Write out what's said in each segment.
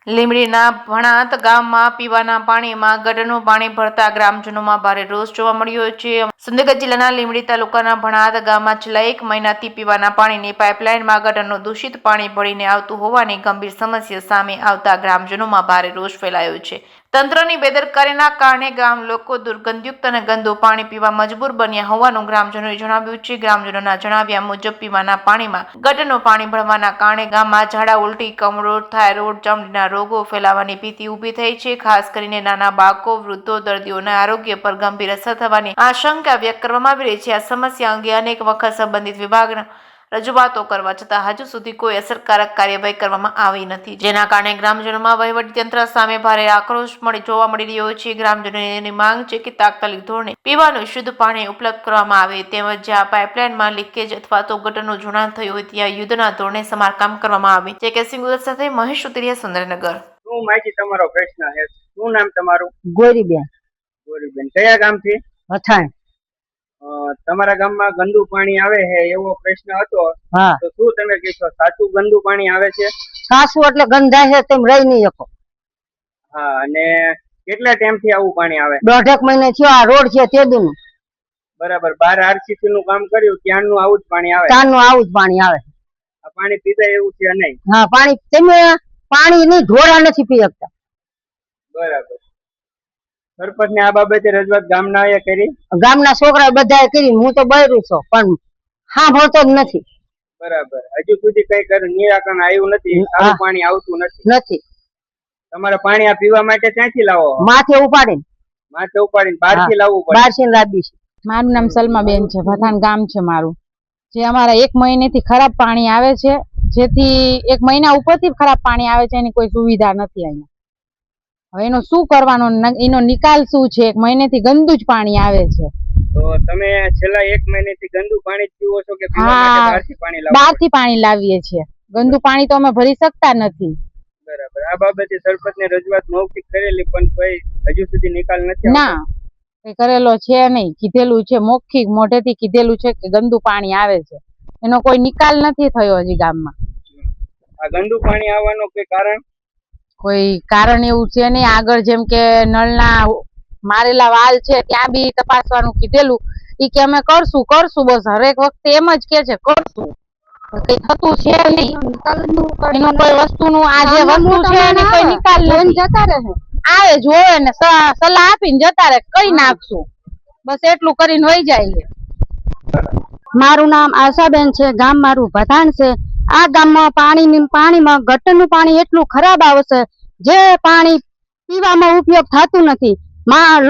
લીંબડીના ભણાત ગામમાં પીવાના પાણીમાં ગટરનું પાણી ભરતા ગ્રામજનોમાં ભારે રોષ જોવા મળ્યો છે. સુરેન્દ્રનગર જિલ્લાના લીંબડી તાલુકાના ભણાત ગામમાં છેલ્લા 1 મહિનાથી પીવાના પાણીની પાઇપલાઇનમાં ગટરનું દૂષિત પાણી ભળીને આવતું હોવાની ગંભીર સમસ્યા સામે આવતા ગ્રામજનોમાં ભારે રોષ ફેલાયો છે. તંત્રની બેદરકારીના કારણે ગામ લોકો દુર્ગંધયુક્ત અને ગંદુ પાણી પીવા મજબૂર બન્યા હોવાનું ગ્રામજનોએ જણાવ્યું છે. ગ્રામજનોના જણાવ્યા મુજબ પીવાના પાણીમાં ગટરનું પાણી ભળવાના કારણે ગામમાં ઝાડા, ઉલટી, કમળો, થાઇરોઇડ, ચામડીના રોગો ફેલાવાની ભીતિ ઊભી થઈ છે. ખાસ કરીને નાના બાળકો, વૃદ્ધો, દર્દીઓના આરોગ્ય પર ગંભીર અસર થવાની આશંકા વ્યક્ત કરવામાં આવી રહી છે. આ સમસ્યા અંગે અનેક વખત સંબંધિત વિભાગના રજૂઆતો કરવા છતાં હજુ સુધી કોઈ અસરકારક કાર્યવાહી કરવામાં આવી નથી, જેના કારણે ગ્રામજનોમાં વહીવટીતંત્ર સામે ભારે આક્રોશ જોવા મળી રહ્યો છે. ગ્રામજનોની માંગ છે કે તાત્કાલિક ધોરણે પીવાનું શુદ્ધ પાણી ઉપલબ્ધ કરવામાં આવે, તેમજ જ્યાં પાઇપલાઇનમાં લીકેજ અથવા તો ગટરનું જોડાણ થયું હોય ત્યાં યુદ્ધના ધોરણે સમારકામ કરવામાં આવે. જે કે સિંગુદર સાથે મહેશ ઉતરિયા, સુરેન્દ્રનગર. શું માહિતી તમારો પ્રશ્ન છે? શું નામ તમારું? ગોરીબેન. ગોરીબેન, કયા ગામથી? અથાણ. તમારા ગામમાં ગંદુ પાણી આવે છે એવો પ્રશ્ન હતો. હા. તો શું તમે કહેશો, સાચું ગંદુ પાણી આવે છે? સાચું એટલે ગંધાય છે, તેમ રહી નહીં શકો. હા, અને કેટલા ટાઈમ થી આવું પાણી આવે? 1.5 મહિને થયો. આ રોડ છે તેદું. બરાબર. 12 આરસીસી નું કામ કર્યું ત્યાંનું આવું જ પાણી આવે? ત્યાંનું આવું જ પાણી આવે. આ પાણી પીતા એવું છે નહીં? હા, પાણી તમે પાણી ની ઢોરા નથી પી શકતા. બરાબર. સરપંચ ને આ બાબતે રજૂઆત ગામના એ કરી? ગામના છોકરા બધાએ કરી. હું તો બહેરું છું પણ સાંભળતો જ નથી. બરાબર. હજુ સુધી કઈ નિરાકરણ આવ્યું નથી? સારું પાણી આવતું નથી? તમારે પાણી આ પીવા માટે ક્યાંથી લાવો? માથે ઉપાડીને. માથે ઉપાડીને બહારથી લાવવું પડે? બહારથી લાવી છે. મારું નામ સલમાબેન છે. ભથાણ ગામ છે મારું. જે અમારા 1 મહિનેથી ખરાબ પાણી આવે છે, જેથી 1 મહિના ઉપરથી ખરાબ પાણી આવે છે, એની કોઈ સુવિધા નથી અહીંયા. હવે એનો શું કરવાનો, એનો નિકાલ શું છે? 1 મહિનેથી ગંદુ જ પાણી આવે છે. તો તમે છેલ્લા 1 મહિનેથી ગંદુ પાણી પીવો છો કે પીવા માટે બહારથી પાણી લાવો? બહારથી પાણી લાવીએ છીએ. ગંદુ પાણી તો અમે ભરી શકતા નથી. બરાબર. આ બાબતે સરપંચ ને રજૂઆત મૌખિક કરેલી પણ કોઈ હજુ સુધી નિકાલ નથી? ના, કઈ કરેલો છે નહીં. કીધેલું છે, મૌખિક મોઢેથી કીધેલું છે કે ગંદુ પાણી આવે છે, એનો કોઈ નિકાલ નથી થયો હજી ગામમાં. આ ગંદુ પાણી આવવાનું કોઈ કારણ? કોઈ કારણ એવું છે નહીં. આગળ જેમ કે નળના મારેલા વાલ છે ત્યાં બી તપાસવાનું કીધેલું. ઈ કે અમે કરશું બસ હરેક વખતે એમ જ કે છે કરશું, કઈ થતું છે નહીં. એનો કોઈ વસ્તુનું આ જે વસ્તુ છે એની કોઈ નિકાલ નથી. જતા રહે આવે જોવે ને સલાહ આપીને જતા રહે, કઈ નાખશું બસ એટલું કરીને વહી જાય. મારું નામ આશાબેન છે. ગામ મારું ભથાણ છે. આ ગામમાં પાણીમાં ગટરનું પાણી એટલું ખરાબ આવે છે, જે પાણી પીવામાં ઉપયોગ થતું નથી.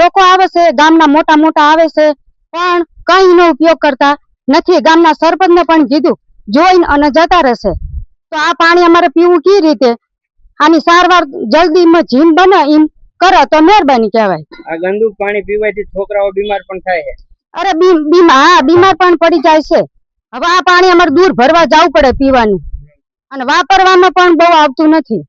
લોકો આવે છે, ગામના મોટા આવે છે, પણ કઈ નો ઉપયોગ કરતા નથી. ગામના સરપંચને પણ કીધું, જોઈને અને જતા રહેશે. તો આ પાણી અમારે પીવું કેવી રીતે? આની સારવાર જલ્દીમાં જીમ બને એમ કરો તો મહેરબાની કહેવાય. આ ગંદુ પાણી પીવાથી છોકરાઓ બીમાર પણ થાય છે? અરે બીમાર પણ પડી જાય છે. હવે આ પાણી અમારે દૂર ભરવા જવું પડે પીવાનું, અને વાપરવામાં પણ બહુ આવતું નથી.